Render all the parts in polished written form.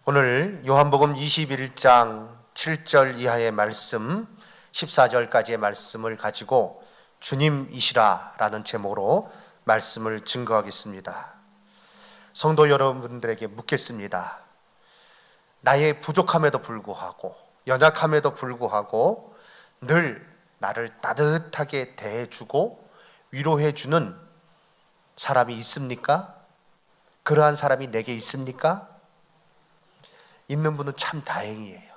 오늘 요한복음 21장 7절 이하의 말씀, 14절까지의 말씀을 가지고 주님이시라 라는 제목으로 말씀을 증거하겠습니다. 성도 여러분들에게 묻겠습니다. 나의 부족함에도 불구하고, 연약함에도 불구하고 늘 나를 따뜻하게 대해주고 위로해주는 사람이 있습니까? 그러한 사람이 내게 있습니까? 있는 분은 참 다행이에요.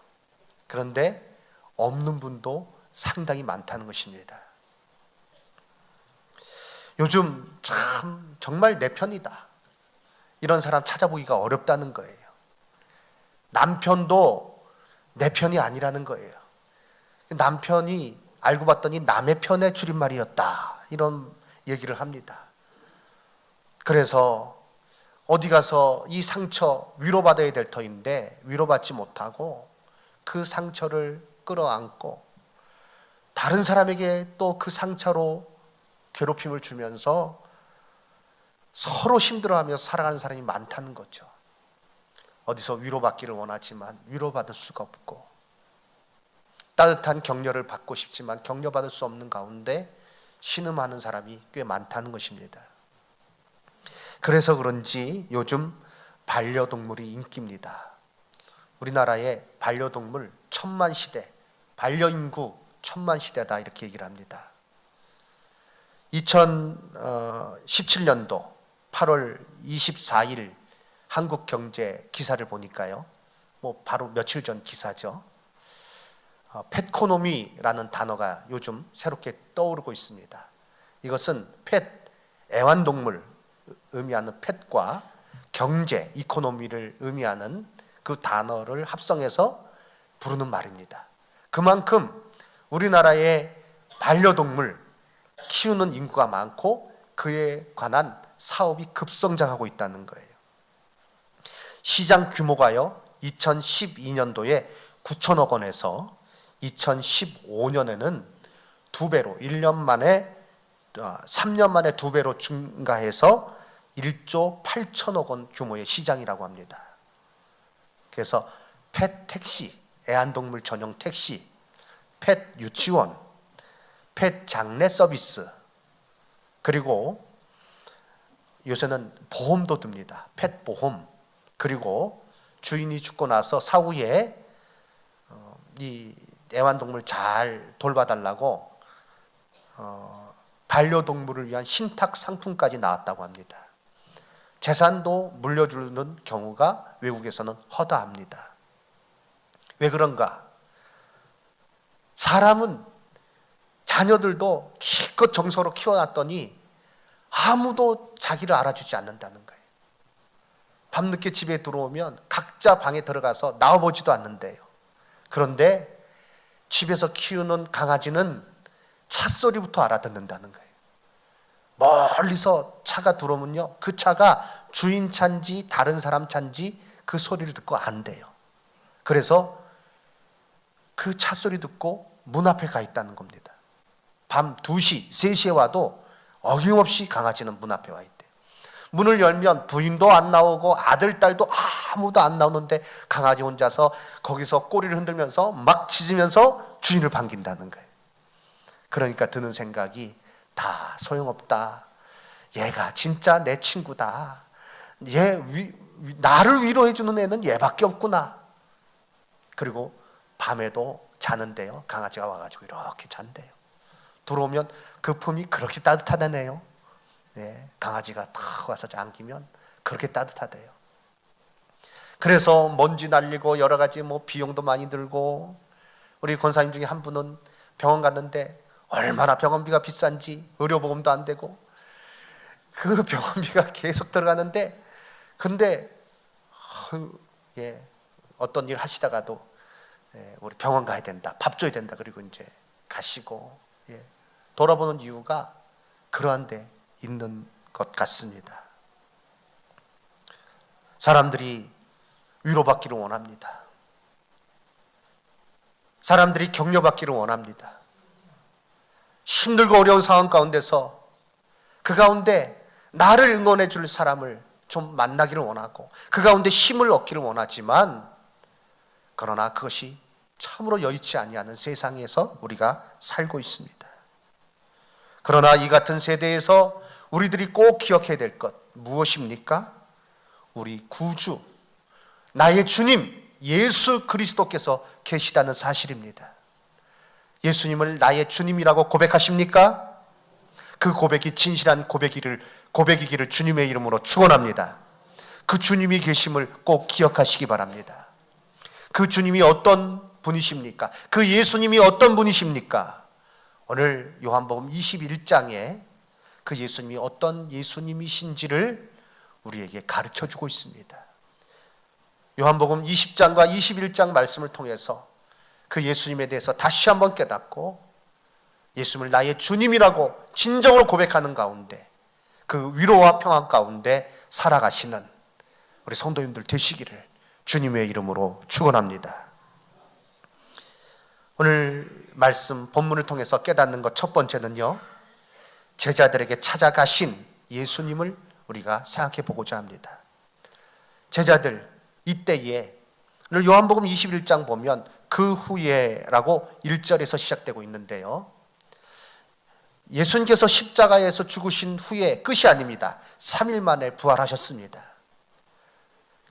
그런데 없는 분도 상당히 많다는 것입니다. 요즘 참 정말 내 편이다, 이런 사람 찾아보기가 어렵다는 거예요. 남편도 내 편이 아니라는 거예요. 남편이 알고 봤더니 남의 편의 줄임말이었다, 이런 얘기를 합니다. 그래서 어디 가서 이 상처 위로받아야 될 터인데 위로받지 못하고 그 상처를 끌어안고 다른 사람에게 또 그 상처로 괴롭힘을 주면서 서로 힘들어하며 살아가는 사람이 많다는 거죠. 어디서 위로받기를 원하지만 위로받을 수가 없고, 따뜻한 격려를 받고 싶지만 격려받을 수 없는 가운데 신음하는 사람이 꽤 많다는 것입니다. 그래서 그런지 요즘 반려동물이 인기입니다. 우리나라의 반려동물 1000만 시대, 반려인구 1000만 시대다, 이렇게 얘기를 합니다. 2017년도 8월 24일 한국경제 기사를 보니까요, 바로 며칠 전 기사죠. 펫코노미라는 단어가 요즘 새롭게 떠오르고 있습니다. 이것은 펫, 애완동물 의미하는 펫과 경제, 이코노미를 의미하는 그 단어를 합성해서 부르는 말입니다. 그만큼 우리나라의 반려동물 키우는 인구가 많고 그에 관한 사업이 급성장하고 있다는 거예요. 시장 규모가요, 2012년도에 9천억 원에서 2015년에는 2배로, 3년 만에 2배로 증가해서 1조 8천억 원 규모의 시장이라고 합니다. 그래서 펫 택시, 애완동물 전용 택시, 펫 유치원, 펫 장례 서비스, 그리고 요새는 보험도 듭니다. 펫 보험. 그리고 주인이 죽고 나서 사후에 이 애완동물 잘 돌봐달라고 반려동물을 위한 신탁 상품까지 나왔다고 합니다. 재산도 물려주는 경우가 외국에서는 허다합니다. 왜 그런가? 사람은 자녀들도 기껏 정서로 키워놨더니 아무도 자기를 알아주지 않는다는 거예요. 밤늦게 집에 들어오면 각자 방에 들어가서 나와보지도 않는데요. 그런데 집에서 키우는 강아지는 찻소리부터 알아듣는다는 거예요. 멀리서 차가 들어오면요, 그 차가 주인 차인지 다른 사람 차인지 그 소리를 듣고 안대요. 그래서 그 차 소리 듣고 문 앞에 가 있다는 겁니다. 밤 2시, 3시에 와도 어김없이 강아지는 문 앞에 와 있대요. 문을 열면 부인도 안 나오고 아들, 딸도 아무도 안 나오는데 강아지 혼자서 거기서 꼬리를 흔들면서 막 짖으면서 주인을 반긴다는 거예요. 그러니까 드는 생각이, 다 소용없다. 얘가 진짜 내 친구다. 나를 위로해주는 애는 얘밖에 없구나. 그리고 밤에도 자는데요, 강아지가 와가지고 이렇게 잔대요. 들어오면 그 품이 그렇게 따뜻하다네요. 네, 강아지가 탁 와서 안기면 그렇게 따뜻하대요. 그래서 먼지 날리고 여러 가지 비용도 많이 들고, 우리 권사님 중에 한 분은 병원 갔는데 얼마나 병원비가 비싼지 의료보험도 안 되고 그 병원비가 계속 들어가는데, 근데 어떤 일 하시다가도 우리 병원 가야 된다, 밥 줘야 된다, 그리고 이제 가시고 돌아보는 이유가 그러한 데 있는 것 같습니다. 사람들이 위로받기를 원합니다. 사람들이 격려받기를 원합니다. 힘들고 어려운 상황 가운데서 그 가운데 나를 응원해 줄 사람을 좀 만나기를 원하고 그 가운데 힘을 얻기를 원하지만, 그러나 그것이 참으로 여의치 아니하는 세상에서 우리가 살고 있습니다. 그러나 이 같은 세대에서 우리들이 꼭 기억해야 될 것 무엇입니까? 우리 구주, 나의 주님 예수 그리스도께서 계시다는 사실입니다. 예수님을 나의 주님이라고 고백하십니까? 그 고백이 진실한 고백이기를 주님의 이름으로 축원합니다. 그 주님이 계심을 꼭 기억하시기 바랍니다. 그 주님이 어떤 분이십니까? 그 예수님이 어떤 분이십니까? 오늘 요한복음 21장에 그 예수님이 어떤 예수님이신지를 우리에게 가르쳐주고 있습니다. 요한복음 20장과 21장 말씀을 통해서 그 예수님에 대해서 다시 한번 깨닫고 예수님을 나의 주님이라고 진정으로 고백하는 가운데, 그 위로와 평안 가운데 살아가시는 우리 성도님들 되시기를 주님의 이름으로 축원합니다. 오늘 말씀 본문을 통해서 깨닫는 것 첫 번째는요, 제자들에게 찾아가신 예수님을 우리가 생각해 보고자 합니다. 제자들 이때에, 오늘 요한복음 21장 보면 그 후에라고 1절에서 시작되고 있는데요, 예수님께서 십자가에서 죽으신 후에 끝이 아닙니다. 3일 만에 부활하셨습니다.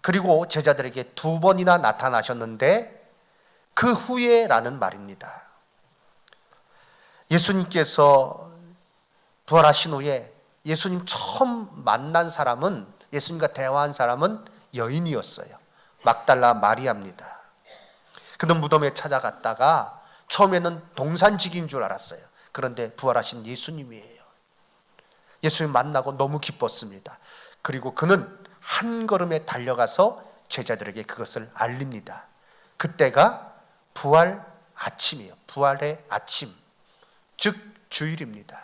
그리고 제자들에게 2번이나 나타나셨는데 그 후에라는 말입니다. 예수님께서 부활하신 후에 예수님 처음 만난 사람은, 예수님과 대화한 사람은 여인이었어요. 막달라 마리아입니다. 그는 무덤에 찾아갔다가 처음에는 동산직인 줄 알았어요. 그런데 부활하신 예수님이에요. 예수님 만나고 너무 기뻤습니다. 그리고 그는 한 걸음에 달려가서 제자들에게 그것을 알립니다. 그때가 부활 아침이에요. 부활의 아침, 즉 주일입니다.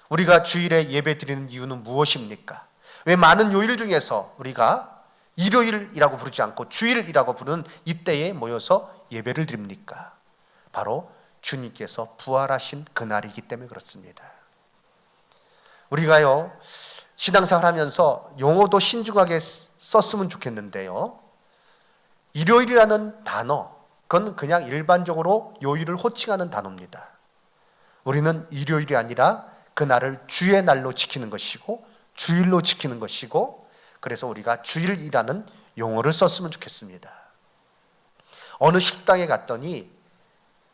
우리가 주일에 예배 드리는 이유는 무엇입니까? 왜 많은 요일 중에서 우리가 일요일이라고 부르지 않고 주일이라고 부르는 이때에 모여서 예배를 드립니까? 바로 주님께서 부활하신 그날이기 때문에 그렇습니다. 우리가요, 신앙생활 하면서 용어도 신중하게 썼으면 좋겠는데요, 일요일이라는 단어, 그건 그냥 일반적으로 요일을 호칭하는 단어입니다. 우리는 일요일이 아니라 그날을 주의 날로 지키는 것이고 주일로 지키는 것이고, 그래서 우리가 주일이라는 용어를 썼으면 좋겠습니다. 어느 식당에 갔더니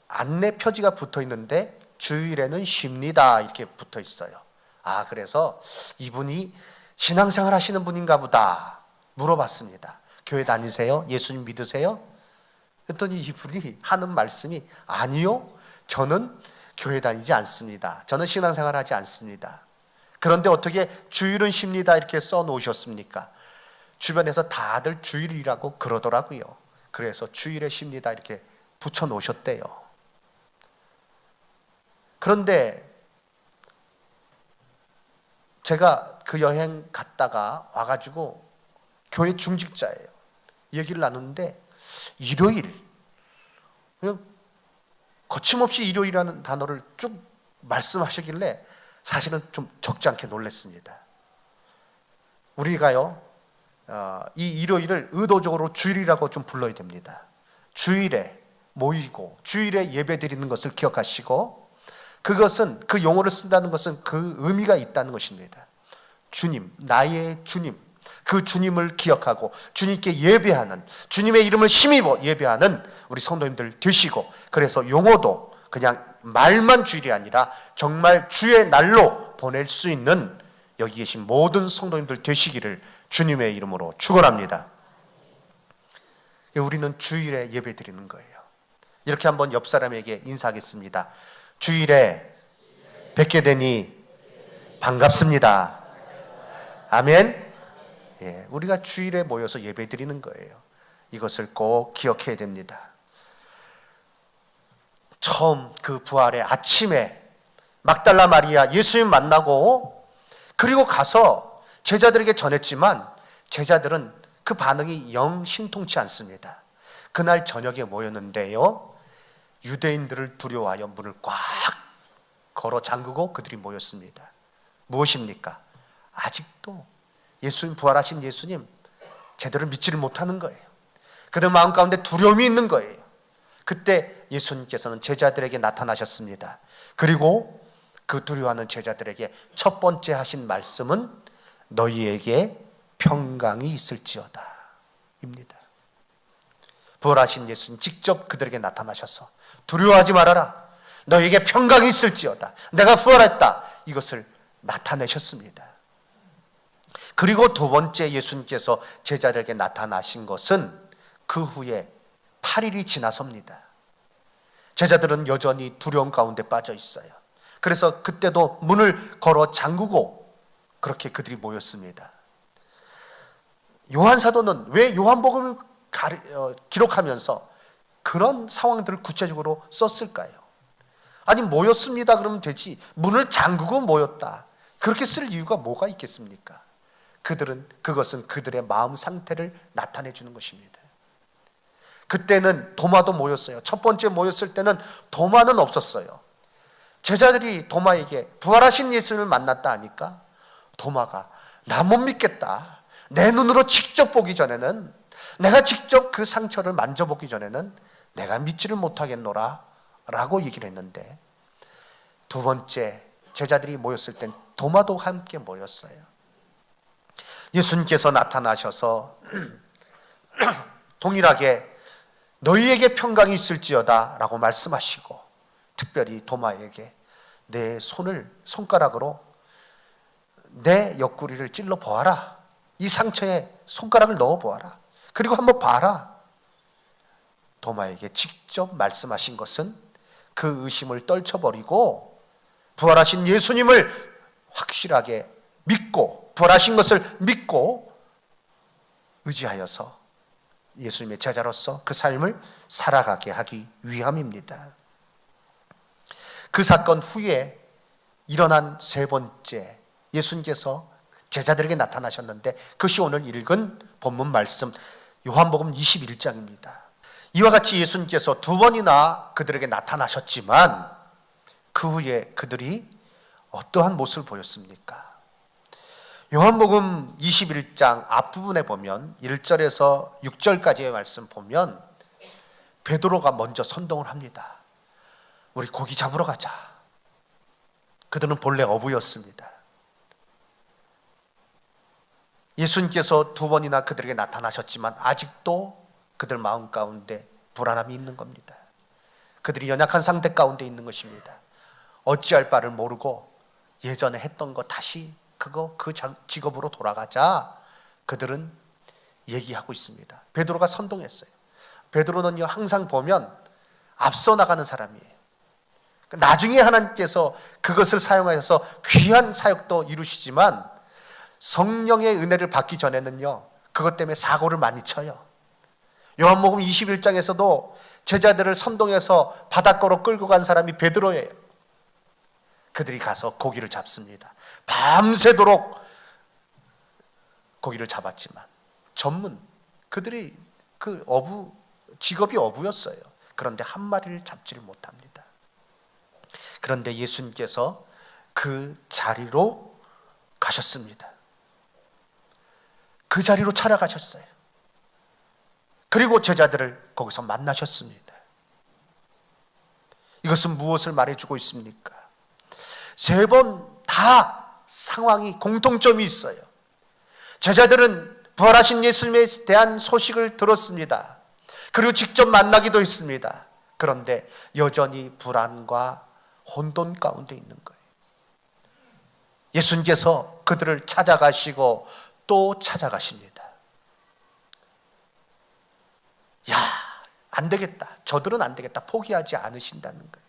안내 표지가 붙어 있는데 주일에는 쉽니다 이렇게 붙어 있어요. 아, 그래서 이분이 신앙생활 하시는 분인가 보다 물어봤습니다. 교회 다니세요? 예수님 믿으세요? 그랬더니 이분이 하는 말씀이, 아니요, 저는 교회 다니지 않습니다. 저는 신앙생활 하지 않습니다. 그런데 어떻게 주일은 쉽니다 이렇게 써 놓으셨습니까? 주변에서 다들 주일이라고 그러더라고요. 그래서 주일에 쉽니다 이렇게 붙여 놓으셨대요. 그런데 제가 그 여행 갔다가 와가지고 교회 중직자예요. 얘기를 나누는데 일요일, 그냥 거침없이 일요일이라는 단어를 쭉 말씀하시길래 사실은 좀 적지 않게 놀랐습니다. 우리가요, 이 일요일을 의도적으로 주일이라고 좀 불러야 됩니다. 주일에 모이고 주일에 예배 드리는 것을 기억하시고, 그것은, 그 용어를 쓴다는 것은 그 의미가 있다는 것입니다. 주님, 나의 주님, 그 주님을 기억하고 주님께 예배하는, 주님의 이름을 힘입어 예배하는 우리 성도님들 되시고, 그래서 용어도 그냥 말만 주일이 아니라 정말 주의 날로 보낼 수 있는 여기 계신 모든 성도님들 되시기를 주님의 이름으로 축원합니다. 우리는 주일에 예배 드리는 거예요. 이렇게 한번 옆 사람에게 인사하겠습니다. 주일에 뵙게 되니 반갑습니다. 아멘. 예, 우리가 주일에 모여서 예배 드리는 거예요. 이것을 꼭 기억해야 됩니다. 처음 그 부활의 아침에 막달라 마리아 예수님 만나고 그리고 가서 제자들에게 전했지만 제자들은 그 반응이 영 신통치 않습니다. 그날 저녁에 모였는데요, 유대인들을 두려워하여 문을 꽉 걸어 잠그고 그들이 모였습니다. 무엇입니까? 아직도 예수님, 부활하신 예수님 제대로 믿지를 못하는 거예요. 그들 마음 가운데 두려움이 있는 거예요. 그때 예수님께서는 제자들에게 나타나셨습니다. 그리고 그 두려워하는 제자들에게 첫 번째 하신 말씀은 너희에게 평강이 있을지어다 입니다. 부활하신 예수님 직접 그들에게 나타나셔서 두려워하지 말아라, 너희에게 평강이 있을지어다, 내가 부활했다, 이것을 나타내셨습니다. 그리고 두 번째 예수님께서 제자들에게 나타나신 것은 그 후에 8일이 지나섭니다. 제자들은 여전히 두려움 가운데 빠져 있어요. 그래서 그때도 문을 걸어 잠그고 그렇게 그들이 모였습니다. 요한 사도는 왜 요한복음을 기록하면서 그런 상황들을 구체적으로 썼을까요? 아니, 모였습니다 그러면 되지, 문을 잠그고 모였다, 그렇게 쓸 이유가 뭐가 있겠습니까? 그것은 그들의 마음 상태를 나타내 주는 것입니다. 그때는 도마도 모였어요. 첫 번째 모였을 때는 도마는 없었어요. 제자들이 도마에게 부활하신 예수님을 만났다 하니까 도마가 나 못 믿겠다, 내 눈으로 직접 보기 전에는, 내가 직접 그 상처를 만져보기 전에는 내가 믿지를 못하겠노라 라고 얘기를 했는데, 두 번째 제자들이 모였을 땐 도마도 함께 모였어요. 예수님께서 나타나셔서 동일하게 너희에게 평강이 있을지어다 라고 말씀하시고, 특별히 도마에게 내 손가락으로 내 옆구리를 찔러 보아라, 이 상처에 손가락을 넣어 보아라, 그리고 한번 봐라. 도마에게 직접 말씀하신 것은 그 의심을 떨쳐버리고 부활하신 예수님을 확실하게 믿고, 부활하신 것을 믿고 의지하여서 예수님의 제자로서 그 삶을 살아가게 하기 위함입니다. 그 사건 후에 일어난 세 번째, 예수님께서 제자들에게 나타나셨는데 그것이 오늘 읽은 본문 말씀 요한복음 21장입니다. 이와 같이 예수님께서 두 번이나 그들에게 나타나셨지만 그 후에 그들이 어떠한 모습을 보였습니까? 요한복음 21장 앞부분에 보면 1절에서 6절까지의 말씀 보면 베드로가 먼저 선동을 합니다. 우리 고기 잡으러 가자. 그들은 본래 어부였습니다. 예수님께서 두 번이나 그들에게 나타나셨지만 아직도 그들 마음 가운데 불안함이 있는 겁니다. 그들이 연약한 상태 가운데 있는 것입니다. 어찌할 바를 모르고 예전에 했던 거 다시 그 직업으로 돌아가자, 그들은 얘기하고 있습니다. 베드로가 선동했어요. 베드로는요, 항상 보면 앞서 나가는 사람이에요. 나중에 하나님께서 그것을 사용하셔서 귀한 사역도 이루시지만 성령의 은혜를 받기 전에는요, 그것 때문에 사고를 많이 쳐요. 요한복음 21장에서도 제자들을 선동해서 바닷가로 끌고 간 사람이 베드로예요. 그들이 가서 고기를 잡습니다. 밤새도록 고기를 잡았지만 그들이 직업이 어부였어요. 그런데 한 마리를 잡지를 못합니다. 그런데 예수님께서 그 자리로 가셨습니다. 그 자리로 찾아가셨어요. 그리고 제자들을 거기서 만나셨습니다. 이것은 무엇을 말해주고 있습니까? 세 번 다 상황이 공통점이 있어요. 제자들은 부활하신 예수님에 대한 소식을 들었습니다. 그리고 직접 만나기도 했습니다. 그런데 여전히 불안과 혼돈 가운데 있는 거예요. 예수님께서 그들을 찾아가시고 또 찾아가십니다. 안 되겠다, 저들은 안 되겠다, 포기하지 않으신다는 거예요.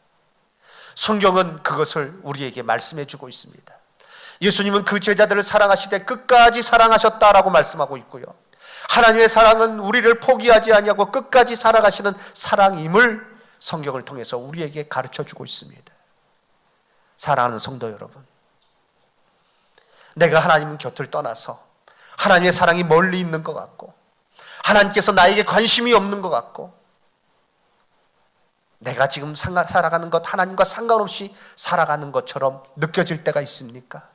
성경은 그것을 우리에게 말씀해 주고 있습니다. 예수님은 그 제자들을 사랑하시되 끝까지 사랑하셨다라고 말씀하고 있고요, 하나님의 사랑은 우리를 포기하지 아니하고 끝까지 살아가시는 사랑임을 성경을 통해서 우리에게 가르쳐 주고 있습니다. 사랑하는 성도 여러분, 내가 하나님 곁을 떠나서 하나님의 사랑이 멀리 있는 것 같고, 하나님께서 나에게 관심이 없는 것 같고, 내가 지금 살아가는 것 하나님과 상관없이 살아가는 것처럼 느껴질 때가 있습니까?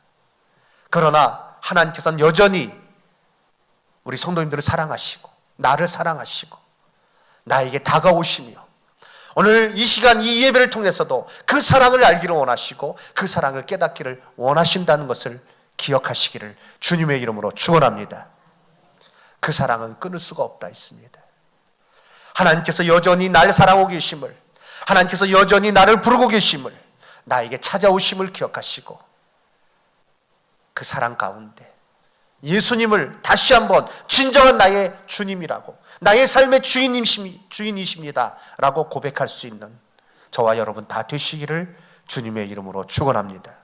그러나 하나님께서는 여전히 우리 성도님들을 사랑하시고 나를 사랑하시고 나에게 다가오시며 오늘 이 시간 이 예배를 통해서도 그 사랑을 알기를 원하시고 그 사랑을 깨닫기를 원하신다는 것을 기억하시기를 주님의 이름으로 축원합니다. 그 사랑은 끊을 수가 없다 했습니다. 하나님께서 여전히 날 사랑하고 계심을, 하나님께서 여전히 나를 부르고 계심을, 나에게 찾아오심을 기억하시고 그 사랑 가운데 예수님을 다시 한번 진정한 나의 주님이라고, 나의 삶의 주인이십니다 라고 고백할 수 있는 저와 여러분 다 되시기를 주님의 이름으로 축원합니다.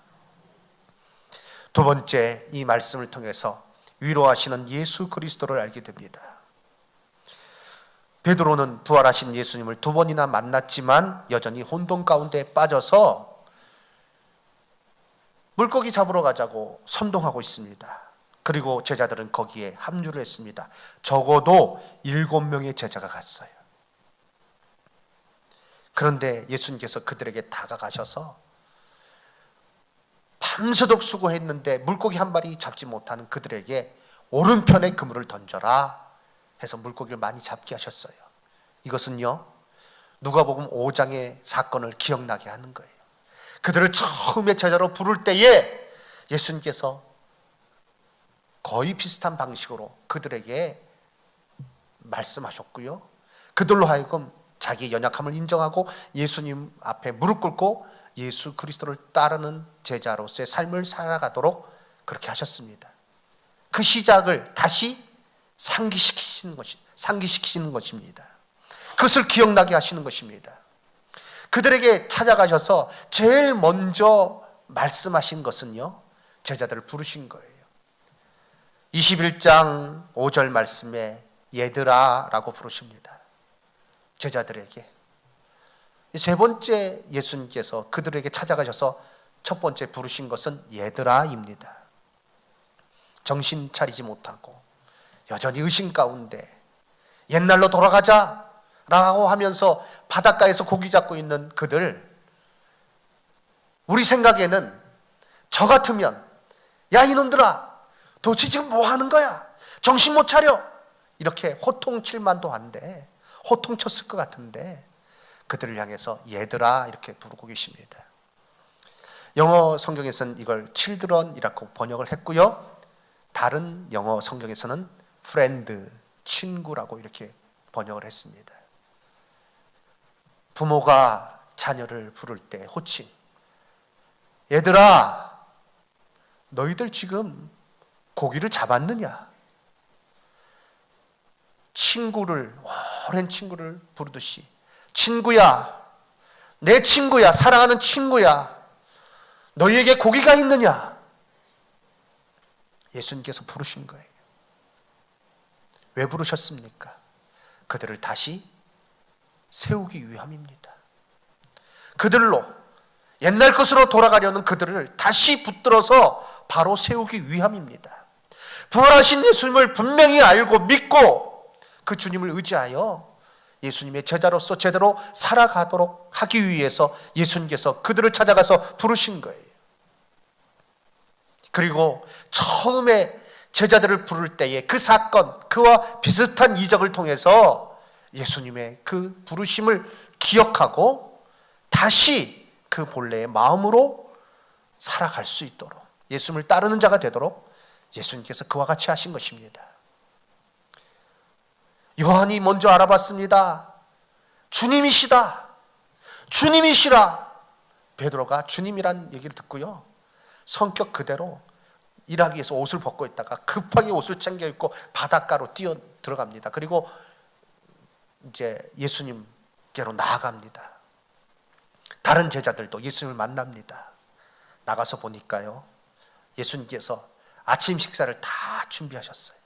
두 번째, 이 말씀을 통해서 위로하시는 예수 그리스도를 알게 됩니다. 베드로는 부활하신 예수님을 두 번이나 만났지만 여전히 혼돈 가운데 빠져서 물고기 잡으러 가자고 선동하고 있습니다. 그리고 제자들은 거기에 합류를 했습니다. 적어도 7명의 제자가 갔어요. 그런데 예수님께서 그들에게 다가가셔서 밤새도록 수고했는데 물고기 한 마리 잡지 못하는 그들에게 오른편에 그물을 던져라 해서 물고기를 많이 잡게 하셨어요. 이것은요, 누가복음 5장의 사건을 기억나게 하는 거예요. 그들을 처음에 제자로 부를 때에 예수님께서 거의 비슷한 방식으로 그들에게 말씀하셨고요, 그들로 하여금 자기의 연약함을 인정하고 예수님 앞에 무릎 꿇고 예수 그리스도를 따르는 제자로서의 삶을 살아가도록 그렇게 하셨습니다. 그 시작을 다시 상기시키시는 것입니다. 그것을 기억나게 하시는 것입니다. 그들에게 찾아가셔서 제일 먼저 말씀하신 것은요, 제자들을 부르신 거예요. 21장 5절 말씀에 얘들아 라고 부르십니다. 제자들에게. 세 번째, 예수님께서 그들에게 찾아가셔서 첫 번째 부르신 것은 얘들아입니다. 정신 차리지 못하고 여전히 의심 가운데 옛날로 돌아가자 라고 하면서 바닷가에서 고기 잡고 있는 그들, 우리 생각에는 저 같으면 야 이놈들아 도대체 지금 뭐 하는 거야? 정신 못 차려! 이렇게 호통칠 만도 한데, 호통쳤을 것 같은데 그들을 향해서 얘들아 이렇게 부르고 계십니다. 영어 성경에서는 이걸 children이라고 번역을 했고요, 다른 영어 성경에서는 friend, 친구라고 이렇게 번역을 했습니다. 부모가 자녀를 부를 때 호칭, 얘들아 너희들 지금 고기를 잡았느냐? 친구를, 오랜 친구를 부르듯이 친구야, 내 친구야, 사랑하는 친구야, 너희에게 고기가 있느냐? 예수님께서 부르신 거예요. 왜 부르셨습니까? 그들을 다시 세우기 위함입니다. 그들로 옛날 것으로 돌아가려는 그들을 다시 붙들어서 바로 세우기 위함입니다. 부활하신 예수님을 분명히 알고 믿고 그 주님을 의지하여 예수님의 제자로서 제대로 살아가도록 하기 위해서 예수님께서 그들을 찾아가서 부르신 거예요. 그리고 처음에 제자들을 부를 때의 그 사건, 그와 비슷한 이적을 통해서 예수님의 그 부르심을 기억하고 다시 그 본래의 마음으로 살아갈 수 있도록, 예수님을 따르는 자가 되도록 예수님께서 그와 같이 하신 것입니다. 요한이 먼저 알아봤습니다. 주님이시다. 주님이시라. 베드로가 주님이란 얘기를 듣고요, 성격 그대로 일하기 위해서 옷을 벗고 있다가 급하게 옷을 챙겨 입고 바닷가로 뛰어 들어갑니다. 그리고 이제 예수님께로 나아갑니다. 다른 제자들도 예수님을 만납니다. 나가서 보니까요, 예수님께서 아침 식사를 다 준비하셨어요.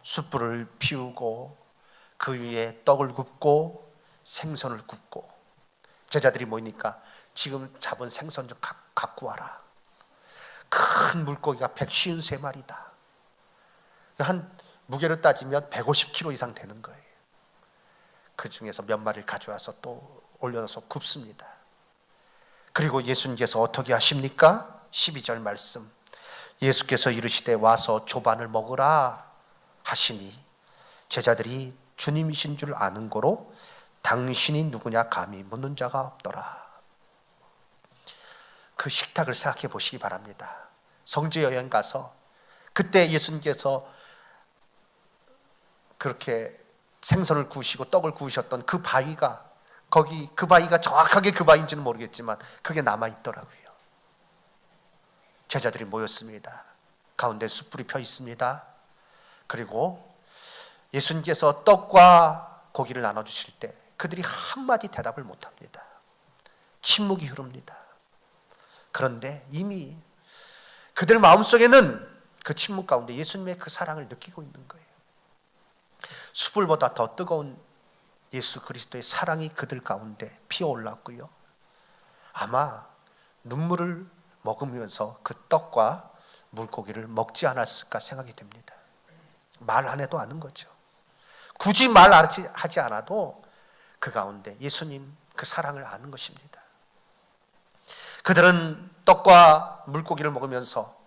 숯불을 피우고 그 위에 떡을 굽고 생선을 굽고, 제자들이 모이니까 지금 잡은 생선 좀 갖고 와라. 큰 물고기가 153마리다. 한 무게로 따지면 150kg 이상 되는 거예요. 그 중에서 몇 마리를 가져와서 또 올려놔서 굽습니다. 그리고 예수님께서 어떻게 하십니까? 12절 말씀, 예수께서 이르시되 와서 조반을 먹으라 하시니 제자들이 주님이신 줄 아는 고로 당신이 누구냐 감히 묻는 자가 없더라. 그 식탁을 생각해 보시기 바랍니다. 성지 여행 가서 그때 예수님께서 그렇게 생선을 구우시고 떡을 구우셨던 그 바위가, 거기 그 바위가 정확하게 그 바위인지는 모르겠지만 그게 남아있더라고요. 제자들이 모였습니다. 가운데 숯불이 펴 있습니다. 그리고 예수님께서 떡과 고기를 나눠주실 때 그들이 한마디 대답을 못합니다. 침묵이 흐릅니다. 그런데 이미 그들 마음속에는 그 침묵 가운데 예수님의 그 사랑을 느끼고 있는 거예요. 숯불보다 더 뜨거운 예수 그리스도의 사랑이 그들 가운데 피어올랐고요. 아마 눈물을 먹으면서 그 떡과 물고기를 먹지 않았을까 생각이 됩니다. 말 안 해도 아는 거죠. 굳이 말하지 않아도 그 가운데 예수님 그 사랑을 아는 것입니다. 그들은 떡과 물고기를 먹으면서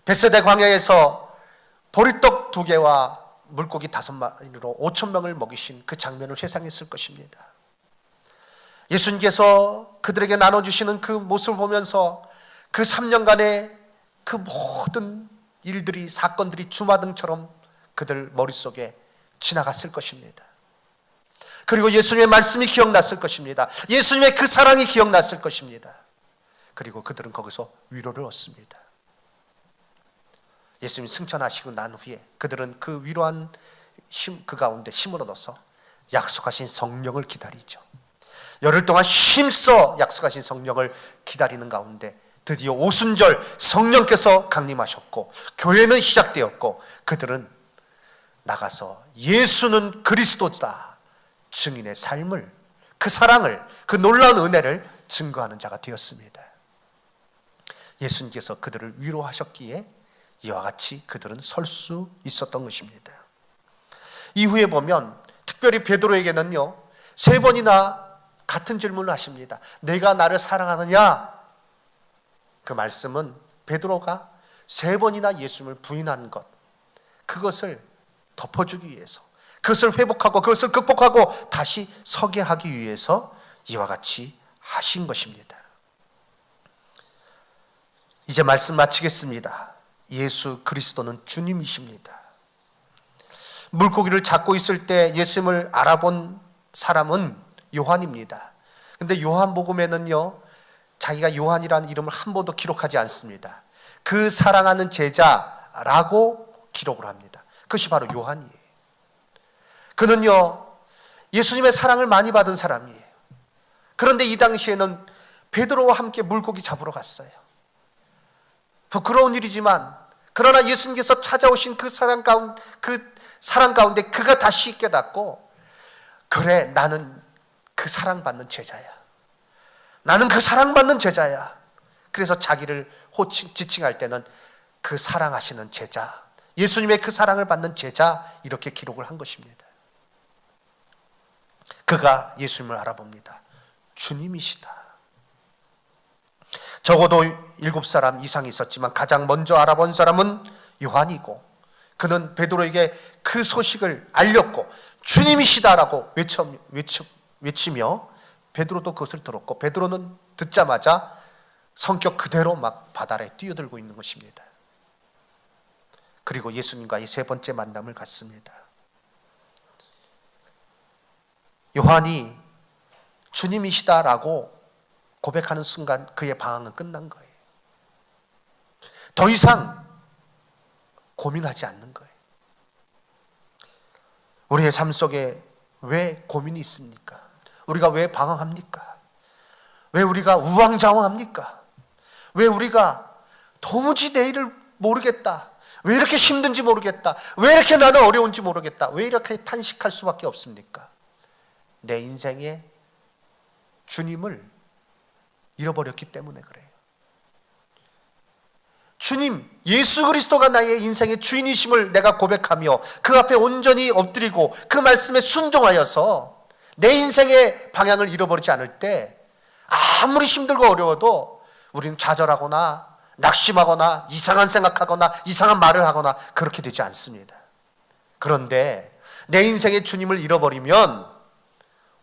벳세다 광야에서 보리떡 2개와 물고기 5마리로 5,000명을 먹이신 그 장면을 회상했을 것입니다. 예수님께서 그들에게 나눠주시는 그 모습을 보면서 그 3년간의 그 모든 일들이, 사건들이 주마등처럼 그들 머릿속에 지나갔을 것입니다. 그리고 예수님의 말씀이 기억났을 것입니다. 예수님의 그 사랑이 기억났을 것입니다. 그리고 그들은 거기서 위로를 얻습니다. 예수님이 승천하시고 난 후에 그들은 그 위로한 그 가운데 힘을 얻어서 약속하신 성령을 기다리죠. 열흘 동안 힘써 약속하신 성령을 기다리는 가운데 드디어 오순절 성령께서 강림하셨고 교회는 시작되었고 그들은 나가서 예수는 그리스도다 증인의 삶을, 그 사랑을, 그 놀라운 은혜를 증거하는 자가 되었습니다. 예수님께서 그들을 위로하셨기에 이와 같이 그들은 설 수 있었던 것입니다. 이후에 보면 특별히 베드로에게는요 3번이나 같은 질문을 하십니다. 내가 나를 사랑하느냐? 그 말씀은 베드로가 3번이나 예수님을 부인한 것, 그것을 덮어주기 위해서, 그것을 회복하고 그것을 극복하고 다시 서게 하기 위해서 이와 같이 하신 것입니다. 이제 말씀 마치겠습니다. 예수 그리스도는 주님이십니다. 물고기를 잡고 있을 때 예수님을 알아본 사람은 요한입니다. 근데 요한복음에는요 자기가 요한이라는 이름을 한 번도 기록하지 않습니다. 그 사랑하는 제자라고 기록을 합니다. 그것이 바로 요한이에요. 그는요 예수님의 사랑을 많이 받은 사람이에요. 그런데 이 당시에는 베드로와 함께 물고기 잡으러 갔어요. 부끄러운 일이지만 그러나 예수님께서 찾아오신 그 사랑 가운데 그가 다시 깨닫고, 그래 나는 그 사랑받는 제자야. 나는 그 사랑받는 제자야. 그래서 자기를 지칭할 때는 그 사랑하시는 제자, 예수님의 그 사랑을 받는 제자, 이렇게 기록을 한 것입니다. 그가 예수님을 알아봅니다. 주님이시다. 적어도 7사람 이상이 있었지만 가장 먼저 알아본 사람은 요한이고, 그는 베드로에게 그 소식을 알렸고 주님이시다라고 외치며 베드로도 그것을 들었고, 베드로는 듣자마자 성격 그대로 막 바다에 뛰어들고 있는 것입니다. 그리고 예수님과의 3번째 만남을 갖습니다. 요한이 주님이시다라고 고백하는 순간 그의 방황은 끝난 거예요. 더 이상 고민하지 않는 거예요. 우리의 삶 속에 왜 고민이 있습니까? 우리가 왜 방황합니까? 왜 우리가 우왕좌왕합니까? 왜 우리가 도무지 내일을 모르겠다, 왜 이렇게 힘든지 모르겠다, 왜 이렇게 나는 어려운지 모르겠다, 왜 이렇게 탄식할 수밖에 없습니까? 내 인생에 주님을 잃어버렸기 때문에 그래요. 주님, 예수 그리스도가 나의 인생의 주인이심을 내가 고백하며 그 앞에 온전히 엎드리고 그 말씀에 순종하여서 내 인생의 방향을 잃어버리지 않을 때 아무리 힘들고 어려워도 우리는 좌절하거나 낙심하거나 이상한 생각하거나 이상한 말을 하거나 그렇게 되지 않습니다. 그런데 내 인생의 주님을 잃어버리면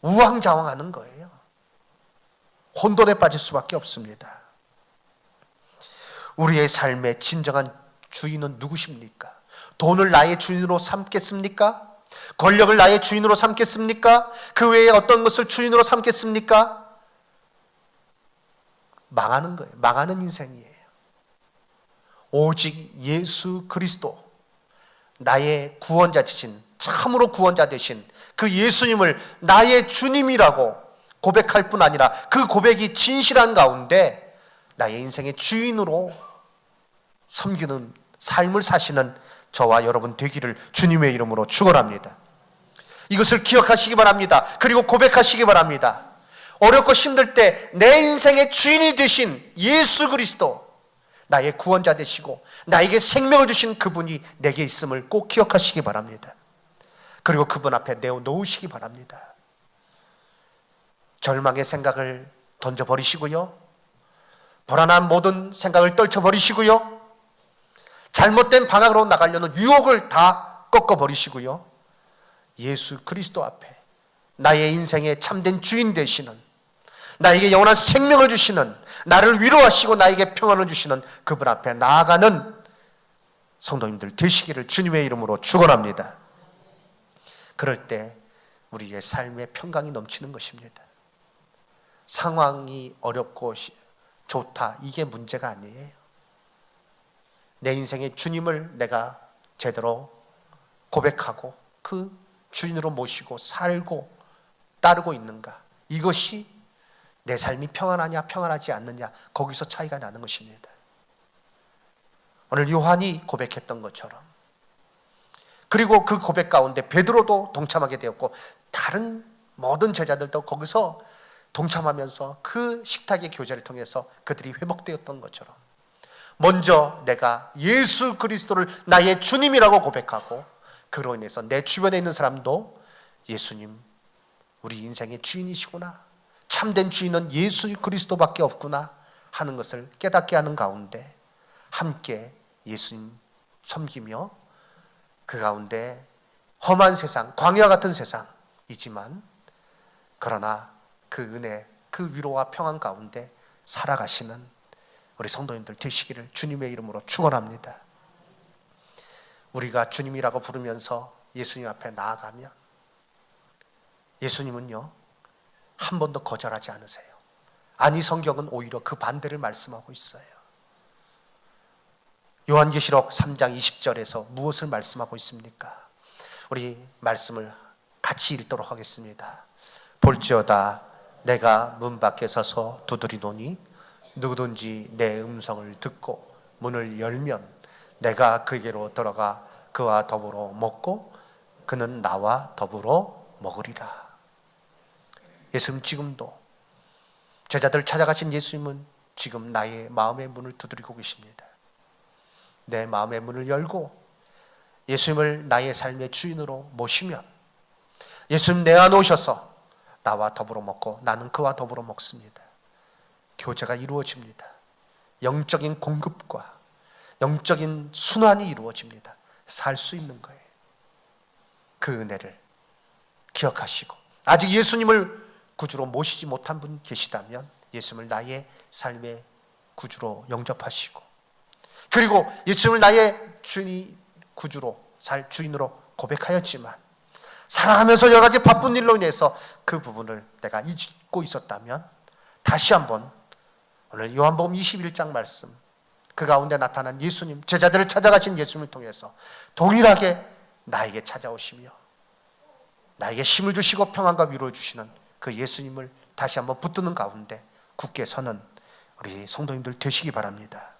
우왕좌왕하는 거예요. 혼돈에 빠질 수밖에 없습니다. 우리의 삶의 진정한 주인은 누구십니까? 돈을 나의 주인으로 삼겠습니까? 권력을 나의 주인으로 삼겠습니까? 그 외에 어떤 것을 주인으로 삼겠습니까? 망하는 거예요. 망하는 인생이에요. 오직 예수 그리스도, 나의 구원자 되신, 참으로 구원자 되신 그 예수님을 나의 주님이라고 고백할 뿐 아니라 그 고백이 진실한 가운데 나의 인생의 주인으로 섬기는 삶을 사시는 저와 여러분 되기를 주님의 이름으로 축원합니다. 이것을 기억하시기 바랍니다. 그리고 고백하시기 바랍니다. 어렵고 힘들 때 내 인생의 주인이 되신 예수 그리스도, 나의 구원자 되시고 나에게 생명을 주신 그분이 내게 있음을 꼭 기억하시기 바랍니다. 그리고 그분 앞에 내어놓으시기 바랍니다. 절망의 생각을 던져버리시고요, 불안한 모든 생각을 떨쳐버리시고요, 잘못된 방향으로 나가려는 유혹을 다 꺾어버리시고요, 예수 그리스도 앞에 나의 인생의 참된 주인 되시는, 나에게 영원한 생명을 주시는, 나를 위로하시고 나에게 평안을 주시는 그분 앞에 나아가는 성도님들 되시기를 주님의 이름으로 축원합니다. 그럴 때 우리의 삶의 평강이 넘치는 것입니다. 상황이 어렵고 좋다, 이게 문제가 아니에요. 내 인생의 주님을 내가 제대로 고백하고 그 주인으로 모시고 살고 따르고 있는가, 이것이 내 삶이 평안하냐 평안하지 않느냐, 거기서 차이가 나는 것입니다. 오늘 요한이 고백했던 것처럼, 그리고 그 고백 가운데 베드로도 동참하게 되었고 다른 모든 제자들도 거기서 동참하면서 그 식탁의 교제를 통해서 그들이 회복되었던 것처럼, 먼저 내가 예수 그리스도를 나의 주님이라고 고백하고 그로 인해서 내 주변에 있는 사람도 예수님, 우리 인생의 주인이시구나, 참된 주인은 예수 그리스도밖에 없구나 하는 것을 깨닫게 하는 가운데 함께 예수님 섬기며 그 가운데 험한 세상, 광야 같은 세상이지만 그러나 그 은혜, 그 위로와 평안 가운데 살아가시는 우리 성도님들 되시기를 주님의 이름으로 축원합니다. 우리가 주님이라고 부르면서 예수님 앞에 나아가면 예수님은요, 한 번도 거절하지 않으세요. 아니, 성경은 오히려 그 반대를 말씀하고 있어요. 요한계시록 3장 20절에서 무엇을 말씀하고 있습니까? 우리 말씀을 같이 읽도록 하겠습니다. 볼지어다 내가 문 밖에 서서 두드리노니 누구든지 내 음성을 듣고 문을 열면 내가 그에게로 들어가 그와 더불어 먹고 그는 나와 더불어 먹으리라. 예수님 지금도, 제자들 찾아가신 예수님은 지금 나의 마음의 문을 두드리고 계십니다. 내 마음의 문을 열고 예수님을 나의 삶의 주인으로 모시면 예수님 내 안에 오셔서 나와 더불어 먹고 나는 그와 더불어 먹습니다. 교제가 이루어집니다. 영적인 공급과 영적인 순환이 이루어집니다. 살 수 있는 거예요. 그 은혜를 기억하시고, 아직 예수님을 구주로 모시지 못한 분 계시다면 예수님을 나의 삶의 구주로 영접하시고, 그리고 예수님을 나의 구주로, 주인으로 고백하였지만 살아가면서 여러 가지 바쁜 일로 인해서 그 부분을 내가 잊고 있었다면 다시 한번 오늘 요한복음 21장 말씀, 그 가운데 나타난 예수님, 제자들을 찾아가신 예수님을 통해서 동일하게 나에게 찾아오시며 나에게 힘을 주시고 평안과 위로를 주시는 그 예수님을 다시 한번 붙드는 가운데 굳게 서는 우리 성도님들 되시기 바랍니다.